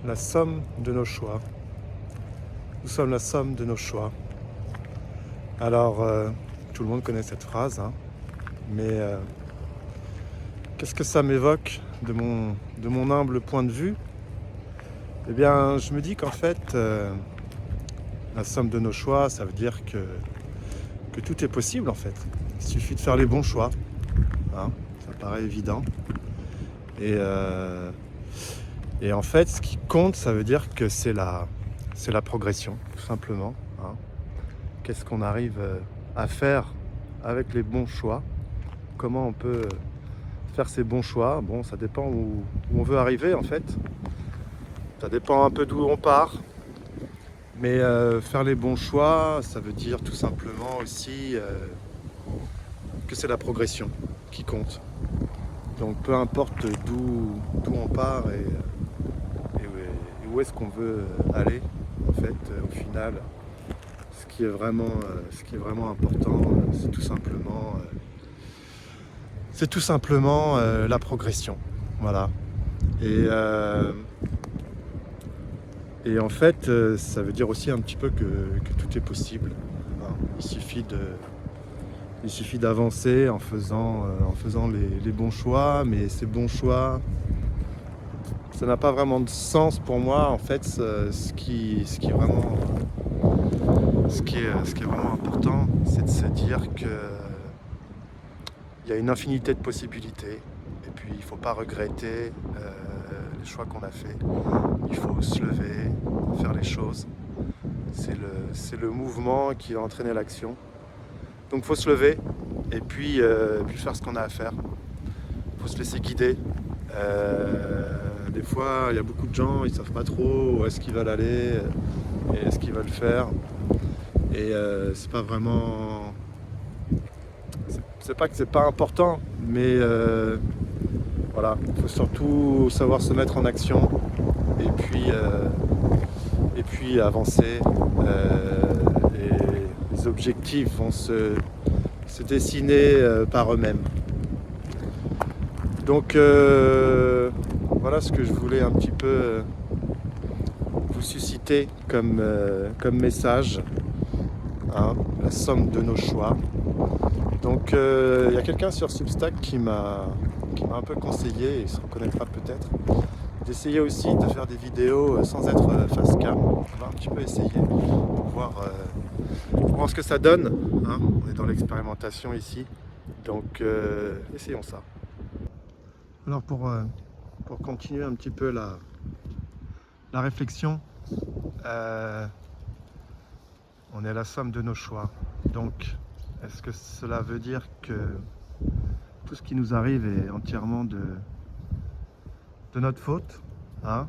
la somme de nos choix. Nous sommes la somme de nos choix. Alors, tout le monde connaît cette phrase, hein, mais qu'est-ce que ça m'évoque de mon humble point de vue? Eh bien, je me dis qu'en fait, la somme de nos choix, ça veut dire que tout est possible en fait. Il suffit de faire les bons choix, hein, ça paraît évident. Et en fait, ce qui compte, ça veut dire que c'est la progression, tout simplement, hein. Qu'est-ce qu'on arrive à faire avec les bons choix? Comment on peut faire ces bons choix? Bon, ça dépend où on veut arriver en fait. Ça dépend un peu d'où on part. Mais faire les bons choix, ça veut dire tout simplement aussi que c'est la progression qui compte. Donc peu importe d'où on part et où est-ce qu'on veut aller, en fait, au final, ce qui est vraiment important, c'est tout simplement la progression. Voilà. Et en fait, ça veut dire aussi un petit peu que tout est possible, hein. Il suffit d'avancer en faisant les bons choix, mais ces bons choix, ça n'a pas vraiment de sens pour moi. En fait, ce qui est vraiment important, c'est de se dire que il y a une infinité de possibilités. Et puis, il ne faut pas regretter les choix qu'on a faits. Il faut se lever, faire les choses. C'est le mouvement qui va entraîner l'action. Donc, il faut se lever et puis faire ce qu'on a à faire. Il faut se laisser guider. Des fois, il y a beaucoup de gens, ils ne savent pas trop où est-ce qu'ils veulent aller et est-ce qu'ils veulent faire. Et c'est pas vraiment... C'est pas que c'est pas important, mais voilà, il faut surtout savoir se mettre en action et puis avancer. Et les objectifs vont se dessiner par eux-mêmes. Donc voilà ce que je voulais un petit peu vous susciter comme message, hein, la somme de nos choix. Donc il y a quelqu'un sur Substack qui m'a un peu conseillé, et il se reconnaîtra peut-être, d'essayer aussi de faire des vidéos sans être face cam. On va un petit peu essayer pour voir ce que ça donne, hein. On est dans l'expérimentation ici, donc essayons ça. Alors pour continuer un petit peu la réflexion, on est à la somme de nos choix. Donc est-ce que cela veut dire que tout ce qui nous arrive est entièrement de notre faute, hein,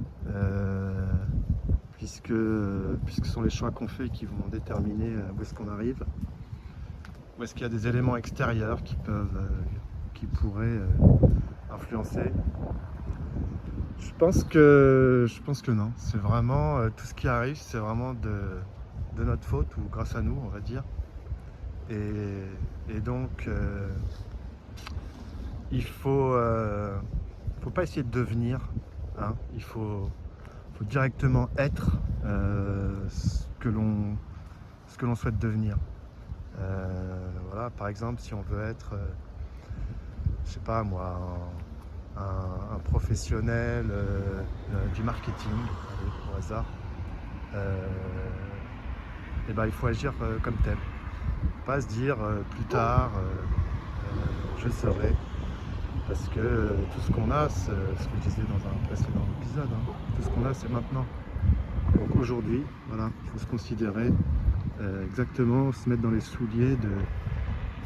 puisque ce sont les choix qu'on fait qui vont déterminer où est-ce qu'on arrive, ou est-ce qu'il y a des éléments extérieurs qui pourraient influencer? Je pense que non. C'est vraiment tout ce qui arrive, c'est vraiment de notre faute ou grâce à nous, on va dire. Et donc il faut pas essayer de devenir, hein. Il faut directement être ce que l'on souhaite devenir. Voilà, par exemple, si on veut être, je sais pas moi, un professionnel du marketing, allez, au hasard, et ben il faut agir comme tel. Pas se dire plus tard je serai, parce que tout ce qu'on a, c'est ce que je disais dans un précédent épisode, hein, tout ce qu'on a c'est maintenant. Donc aujourd'hui, voilà, il faut se considérer exactement, se mettre dans les souliers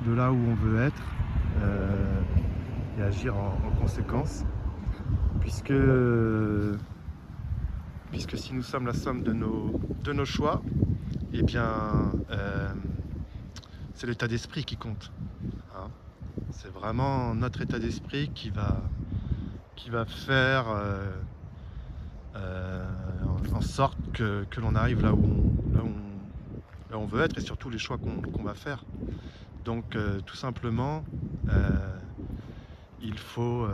de là où on veut être et agir en conséquence, puisque si nous sommes la somme de nos choix, eh bien c'est l'état d'esprit qui compte, hein. C'est vraiment notre état d'esprit qui va faire en sorte que l'on arrive là où on veut être, et surtout les choix qu'on va faire. Donc tout simplement, il faut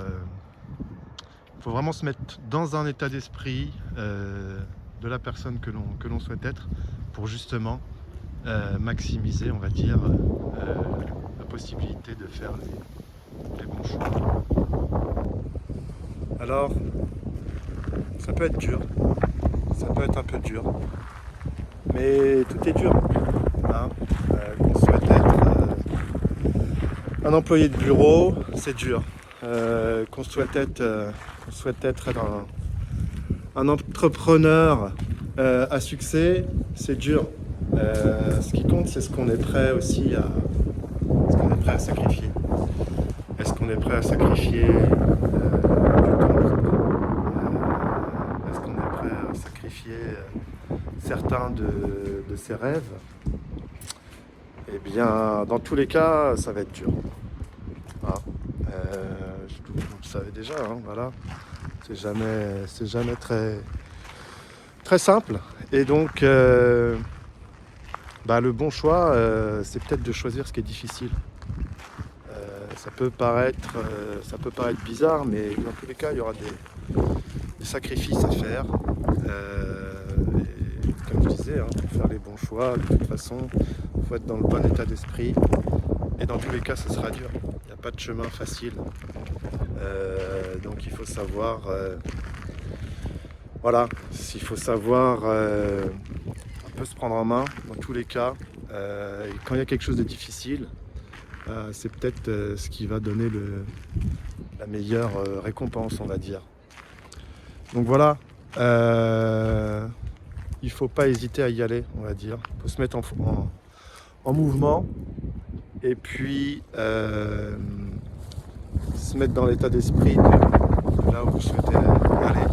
faut vraiment se mettre dans un état d'esprit de la personne que l'on souhaite être pour justement maximiser, on va dire, la possibilité de faire les bons choix. Alors, ça peut être dur, ça peut être un peu dur, mais tout est dur. Hein. Qu'on souhaite être un employé de bureau, c'est dur. Qu'on souhaite être un entrepreneur à succès, c'est dur. Ce qui compte, c'est ce qu'on est prêt aussi à sacrifier. Est-ce qu'on est prêt à sacrifier du temps libre? Est-ce qu'on est prêt à sacrifier certains de ses rêves? Eh bien, dans tous les cas, ça va être dur. Voilà. Vous le savez déjà, hein, voilà. C'est jamais très simple. Et donc, le bon choix, c'est peut-être de choisir ce qui est difficile. Ça peut paraître bizarre, mais dans tous les cas, il y aura des sacrifices à faire. Et comme je disais, hein, pour faire les bons choix, de toute façon, il faut être dans le bon état d'esprit. Et dans tous les cas, ce sera dur. Il n'y a pas de chemin facile. Donc il faut savoir... voilà, il faut savoir un peu se prendre en main dans tous les cas. Et quand il y a quelque chose de difficile, c'est peut-être ce qui va donner la meilleure récompense, on va dire. Donc voilà, il ne faut pas hésiter à y aller, on va dire. Il faut se mettre en mouvement et puis se mettre dans l'état d'esprit de là où vous souhaitez aller.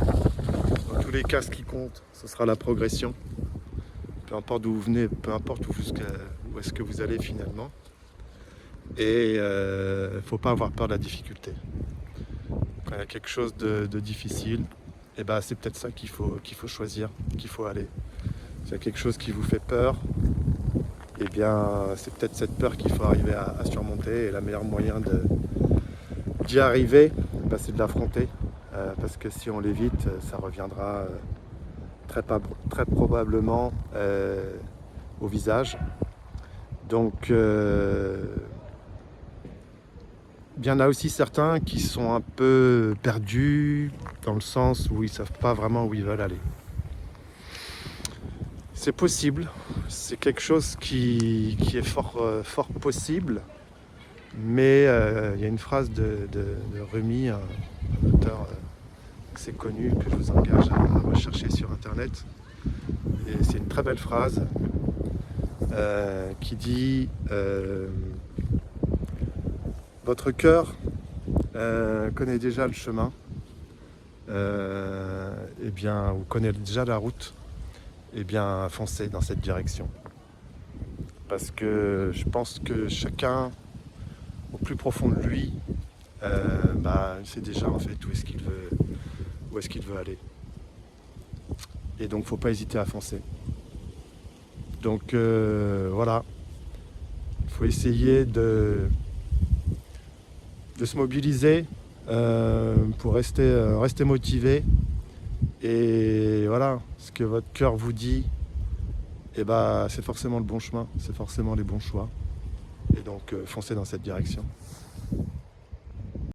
Dans tous les cas, ce qui compte, ce sera la progression. Peu importe d'où vous venez, peu importe où est-ce que vous allez finalement. Et il ne faut pas avoir peur de la difficulté. Quand il y a quelque chose de difficile, c'est peut-être ça qu'il faut choisir, qu'il faut aller. S'il y a quelque chose qui vous fait peur, c'est peut-être cette peur qu'il faut arriver à surmonter. Et le meilleur moyen d'y arriver, c'est de l'affronter. Parce que si on l'évite, ça reviendra très probablement au visage. Donc, il y en a aussi certains qui sont un peu perdus dans le sens où ils ne savent pas vraiment où ils veulent aller. C'est possible, c'est quelque chose qui est fort possible, mais il y a une phrase de Rumi, un auteur assez connu que je vous engage à rechercher sur internet. Et c'est une très belle phrase qui dit votre cœur connaît déjà le chemin, ou connaît déjà la route, foncez dans cette direction. Parce que je pense que chacun, au plus profond de lui, sait déjà en fait où est-ce qu'il veut aller. Et donc, faut pas hésiter à foncer. Donc voilà, il faut essayer de se mobiliser pour rester motivé. Et voilà, ce que votre cœur vous dit, c'est forcément le bon chemin, c'est forcément les bons choix. Et donc foncez dans cette direction.